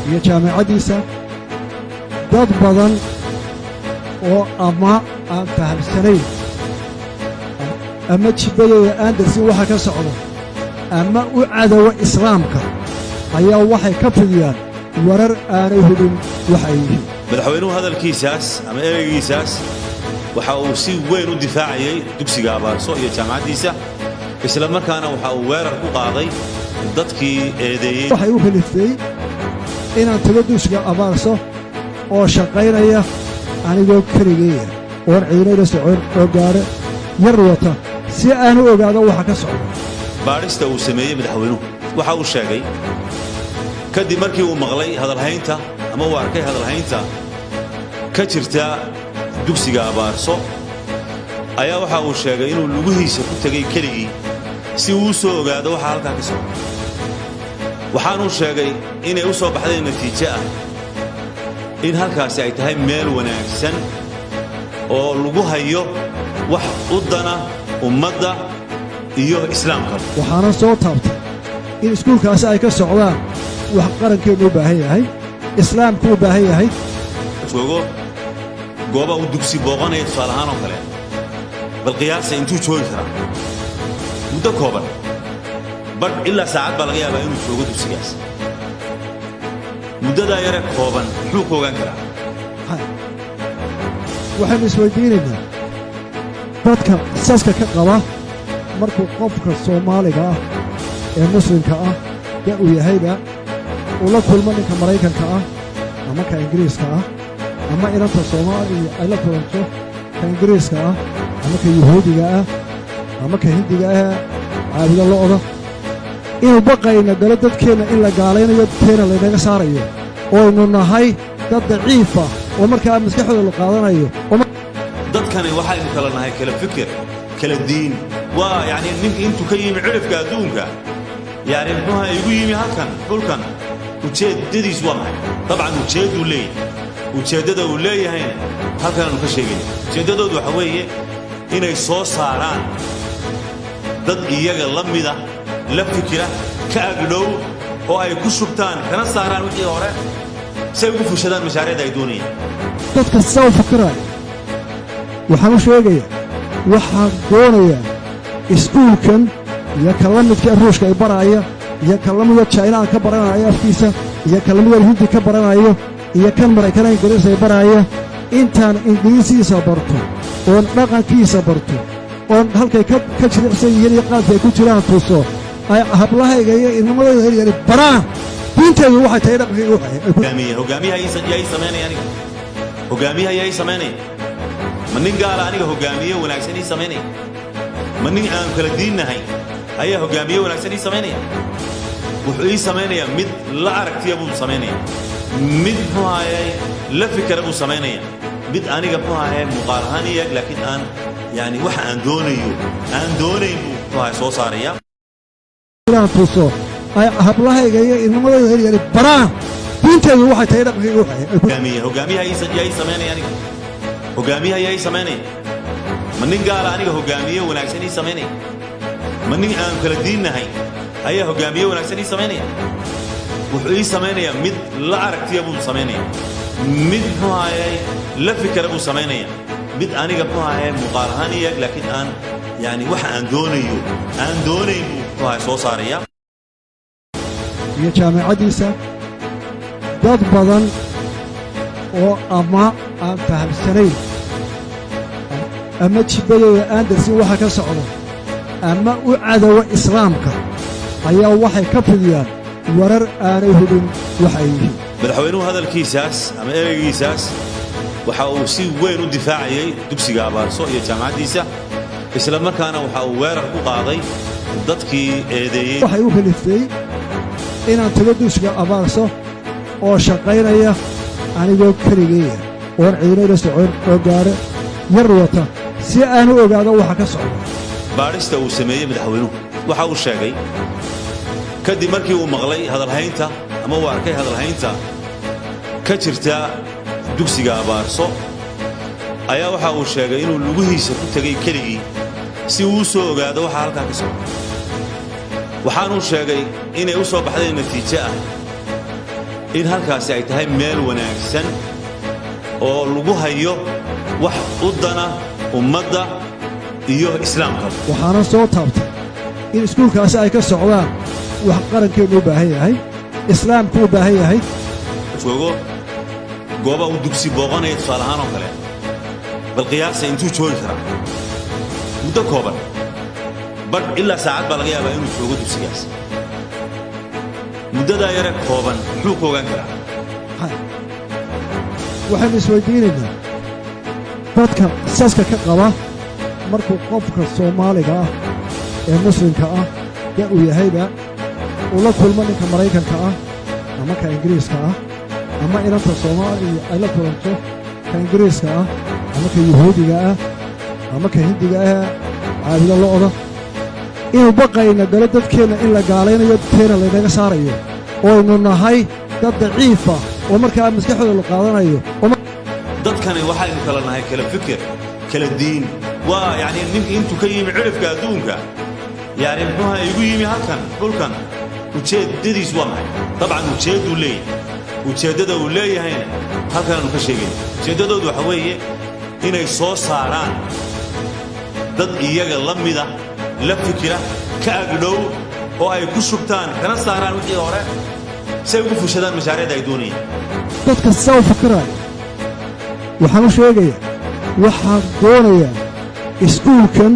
iyo jaamacaddiisa dad badan oo ama aan fahamsanayn ama jibadooda aan darsin waxa ka socda ama u cadowa islaamka ayaa waxay ka fidiyaan warar aanay hubin waxa ay yihiin madaxweynuhu hadalkiisaas ama ereygiisaas waxa uu si weyn u difaacayay dugsiga Abaarso iyo jaamacaddiisa isla markaana waxa uu weerar ku qaaday dadkii eedeeyay waxay u kaliftay inaan tago dugsiga Abaarso oo shaqaynaya anigoo keligeeya oo ciidanada socon oo gaare yar wata si aan u ogaado waxa ka socda baarista uu sameeyay madaxweynuhu waxa uu sheegay kadib markii uu maqlay hadalhaynta ama uu arkay hadalhaynta ka jirta dugsiga Abaarso ayaa waxa uu sheegay inuu lugihiisa ku tagay keligii si uu soo ogaado waxa halka ka socda waxaanu sheegay inay u soo baxday natiijo ah in halkaasi ay tahay meel wanaagsan oo lagu hayo wax u dana ummadda iyo islaamka waxaana soo taabtay in iskuulkaasi ay ka socdaan wax qarankeenu u baahan yahay islaamku u baahan yahay joogo gooba uu dugsi booqanaya tusaale ahaan oo kale bal qiyaasa intuu joogi karaa muddo kooban bar ilaa saacad baa laga yaabaa inuu joogo dugsigaas muddadaa yare kooban muxuu ku ogaan karaa waxaynu isweydiinaynaa dadka qisaska ka qaba markuu qofka Soomaaliga ah ee muslimka ah uu yahayba uu la kulmo ninka Maraykanka ah ama ka Ingiriiska ah ama inanta Soomaaliya ay la kulanto ka Ingiriiska ah ama ka Yahuudiga ah ama ka Hindiga ah caabida lo'da inuu baqayna galo dadkeena in la gaalaynayo teena laynaga saarayo oo aynu nahay dad daciif ah oo markaa maskaxdooda la qaadanayo dadkani waxaynu kala nahay kala fikir kala diin waa yani ninka intuu ka yimi cirifka adduunka yani muxuuha igu yimi halkan dhulkan ujeedadiis waa maxay dabcan ujeeduu leeyahay ujeeddada uu leeyahayna halkan aanu ka sheegayna ujeeddadoodu waxa weeye inay soo saaraan dad iyaga la mida la fikira ka agdhow oo ay ku shubtaan kana saaraan wixii hore say ugu fushadaan mashaariicda ay doonayaan dadka soo fikiraya waxaan u sheegayaa waxaan doonayaa iskuulkan iyo kala midka ruushka ay baraya iyo kala midka China ka baranaya afkiisa iyo kala midka Hindi ka baranayo iyo kan Maraykanka Ingiriis ay baraya intaan Ingiriisiisa barto oo dhaqankiisa barto oo halkay ka jiricsan yihiin iyo qaadka ay ku jiraan tuso ay hablahayga iyo ilmadooda yar baraan diinteedu waxay tahay dhaqankeedu hogaamiyaha ay sameeyeen ma nin gaala aniga hogaamiye wanaagsan ii sameeyay ma nin aan kala diinahay ayaa hogaamiye wanaagsan ii sameeyay wuxuu ii sameeyaa mid la aragtiya buu sameeyaa mid huayay la fikra buu sameeyaa mid aniga huayay muuqaal ahaan iyaga laakiin aan yani wax aan doonayn buu soo saaraya tuso ay hablahayga iyo ilmadooda yar baraan diinteedu waxay tahay dhaqankeedu hogaamiyaha ay sameeyeen aniga hogaamiyaha ay sameeyeen ma nin gaala aniga hogaamiye wanaagsan ii sameeyay ma nin aan kala diinahay ayaa hogaamiye wanaagsan ii sameeyay wuxuu ii sameeyaa mid la aragtiya buu sameeyaa mid huayay la fikra buu sameeyaa mid aniga huayay muuqaal ahaan iyaga laakiin aan yani wax aan doonayn buu soo saaraya iyo jaamacaddiisa dad badan oo ama aan fahamsanayn ama jibadooda aan darsin waxa ka socda ama u cadowa islaamka ayaa waxay ka fidiyaan warar aanay hubin waxa ay yihiin madaxweynuhu hadalkiisaas ama ereygiisaas waxa uu si weyn u difaacayay dugsiga Abaarso iyo jaamacaddiisa isla markaana waxa uu weerar ku qaaday dadkii eedeeyay waxay u kaliftay inaan tago dugsiga Abaarso oo shaqaynaya anigoo keligeeya oo ciidanada socon oo gaare yar wata si aan u ogaado waxa ka socda baarista uu sameeyay madaxweynuhu waxa uu sheegay kadib markii uu maqlay hadalhaynta ama uu arkay hadalhaynta ka jirta dugsiga Abaarso ayaa waxa uu sheegay inuu lugihiisa ku tagay keligii si uu soo ogaado waxa halka ka socda waxaanu sheegay inay u soo baxday natiijo ah in halkaasi ay tahay meel wanaagsan oo lagu hayo wax u dana ummadda iyo islaamka. waxaana soo taabtay in iskuulkaasi ay ka socdaan wax qarankeenu u baahan yahay, islaamku u baahan yahay. joogo gooba uu dugsi booqanaya tusaale ahaan oo kale, bal qiyaasa intuu joogi karaa muddo kooban, badh ilaa saacad baa laga yaabaa inuu joogo dugsigaas. muddadaa yare kooban muxuu ka ogaan karaa? waxaynu isweydiinaynaa dadka saska ka qaba markuu qofka soomaaliga ah ee muslimka ah da' uu yahayba uu la kulmo ninka maraykanka ah ama ka ingiriiska ah, ama inanta soomaaliya ay la kulanto ka ingiriiska ah ama ka yuhuudiga ah ama ka hindiga ah caabudo lo'da, inuu baqayna galo dadkeenna in la gaalaynayo teena laynaga saarayo oo aynu nahay dad daciifa oo markaa maskaxdooda la qaadanayo. dadkani waxaynu kala nahay kala fikir, kala diin. waa yacni ninka intuu ka yimi cirifka adduunka, yacni muxuuha igu yimi halkan dhulkan, ujeeddadiis waa maxay? dabcan ujeedduu leeyahay. ujeeddada uu leeyahayna halkan aanu ka sheegayna. ujeeddadoodu waxa weeye inay soo saaraan dad iyaga la mida, la fikira, ka agdhow oo ay ku shubtaan kana saaraan wixii hore si ay ugu fushadaan mashaariicda ay doonayaan. dadka saa u fikiraya waxaan u sheegayaa, waxaan doonayaa iskuulkan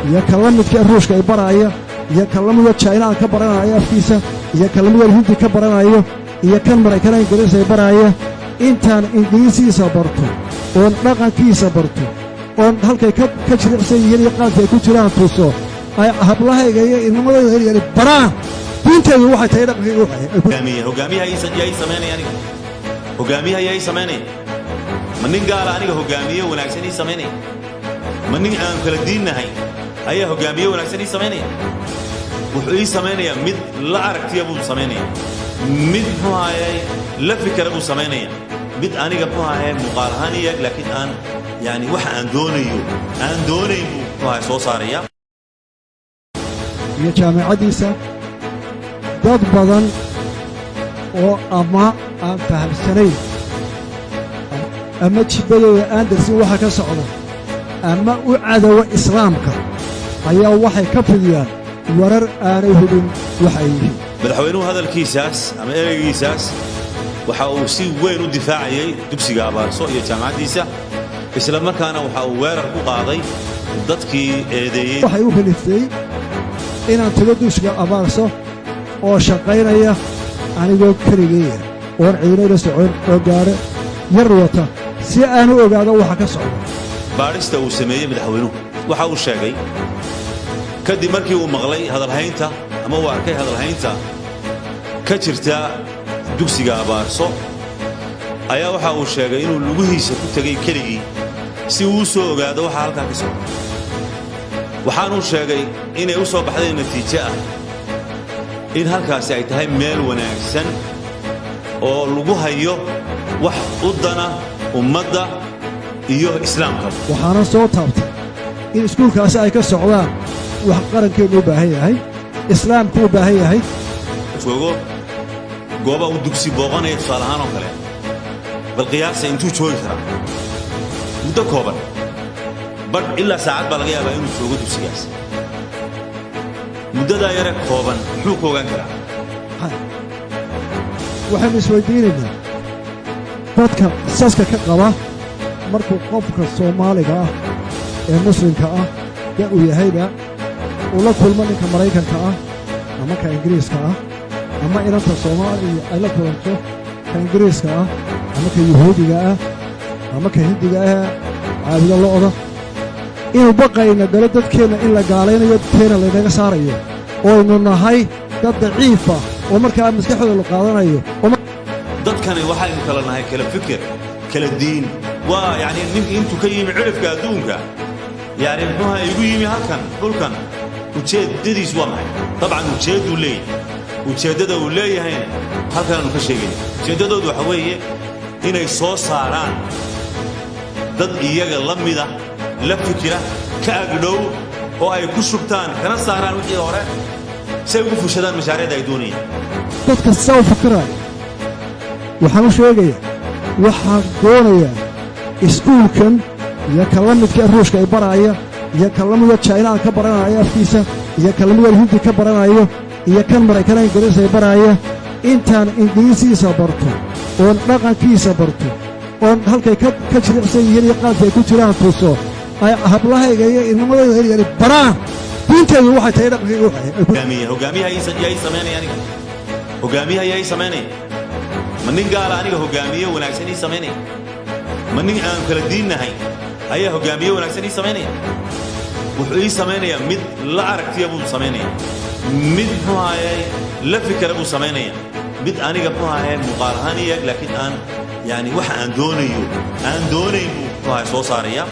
iyo ka la midka ruushka ay baraaya iyo ka la mida jaynaan ka baranaya afkiisa iyo ka la mida hindi ka baranayo iyo kan maraykana ingiriis ay baraaya, intaan ingiriisiisa barto oon dhaqankiisa barto oon halkay ka jilicsan yihiin iyo qaadka ay ku jiraan tuso, ay hablahayga iyo ilmamadayda heryani baraan diinteedu waxay tahay dhaqankayga. hogaamiyaha yaa ii samaynaya aniga? hogaamiyaha yaa ii samaynaya? ma nin gaala aniga hogaamiye wanaagsan ii samaynaya? ma nin aan kala diinnahay ayaa hogaamiye wanaagsan ii samaynaya? wuxuu ii samaynayaa mid la aragtiya buu samaynaya, mid muxuu ahayay la fikira buu samaynaya, mid aniga muxuu ahayay muuqaal ahaan iyag laakiin aan yani waxa aan doonayn buu muxuu ahayay soo saaraya. iyo jaamacaddiisa dad badan oo ama aan fahamsanayn ama jibbadooda aan darsin waxa ka socda ama u cadowa islaamka ayaa waxay ka fidiyaan warar aanay hubin waxa ay yihiin. madaxweynuhu hadalkiisaas ama ereygiisaas waxa uu si weyn u difaacayay dugsiga abaarso iyo jaamacaddiisa, isla markaana waxa uu weerar ku qaaday dadkii eedeeyey. waxay u kaliftay inaan tago dugsiga abaarso oo shaqaynaya anigoo keligeeya oon ciidinayla socon oo gaadho yar wata si aan u ogaado waxa ka socda. baadhista uu sameeyey madaxweynuhu waxa uu sheegay kadib markii uu maqlay hadalhaynta ama uu arkay hadalhaynta ka jirta dugsiga abaarso, ayaa waxa uu sheegay inuu lugihiisa ku tegay keligii si uu u soo ogaado waxa halkaa ka socda. waxaanuu sheegay inay u soo baxday natiijo ah in halkaasi ay tahay meel wanaagsan oo lagu hayo wax u dana ummadda iyo islaamka. waxaana soo taabtay in iskuulkaasi ay ka socdaan wax qarankeenu u baahan yahay, islaamku u baahan yahay. joogo gooba uu dugsi booqanaya tusaale ahaan oo kale, bal qiyaasa intuu joogi karaa muddo kooban, badh ilaa saacad baa laga yaabaa inuu joogo dugsigaas. muddadaa yare kooban muxuu ka ogaan karaa? waxaynu isweydiinaynaa dadka saska ka qaba markuu qofka soomaaliga ah ee muslimka ah da' uu yahayba uu la kulmo ninka maraykanka ah ama ka ingiriiska ah ama inanta soomaaliya ay la kulanto ka ingiriiska ah ama ka yuhuudiga ah ama ka hindiga ah caabudo lo'da, inuu baqayna galo dadkeenna in la gaalaynayo teena laynaga saarayo oo aynu nahay dad daciifa oo markaa maskaxdooda la qaadanayo. dadkani waxaynu kala nahay kala fikir, kala diin. waa yacni ninka intuu ka yimi cirifka adduunka, yacni muxuuha igu yimi halkan dhulkan, ujeeddadiis waa maxay? dabcan ujeedduu leeyahay. ujeeddada uu leeyahayna halkan aanu ka sheegayna. ujeeddadoodu waxa weeye inay soo saaraan dad iyaga la mida, la fikira, ka agdhow oo ay ku shubtaan kana saaraan wixii hore si ay ugu fushadaan mashaariicda ay doonayaan. dadka saa u fikiraya waxaan u sheegayaa waxaan doonayaa iskuulkan iyo kalamidka ruushka ay baraya iyo kalamida China ka baranaya afkiisa iyo kalamida Hindi ka baranayo iyo kan Mareykanka Ingiriis ay baraya intaan Ingiriisiisa barto oo dhaqankiisa barto oo halkay ka jiricsan yihiin iyo qaadka ay ku jiraan tuso ay hablahayga iyo ilmamadooda baraan diinteedu waxay tahay dhaqankiisa hogaamiyaha ay sameeyaan hogaamiyaha ay sameeyaan manin gaala aniga hogaamiye wanaagsan ay sameeyaan manin aan kala diinahay ayaa hogaamiye wanaagsan ay sameeyaan wuxuu ay sameeyaan mid la aragtiya buu sameeyaan mid muhaayay la fikra buu sameeyaan mid aniga muhaayay muqaalahan laakiin aan yani waxa aan doonayo buu soo saaraya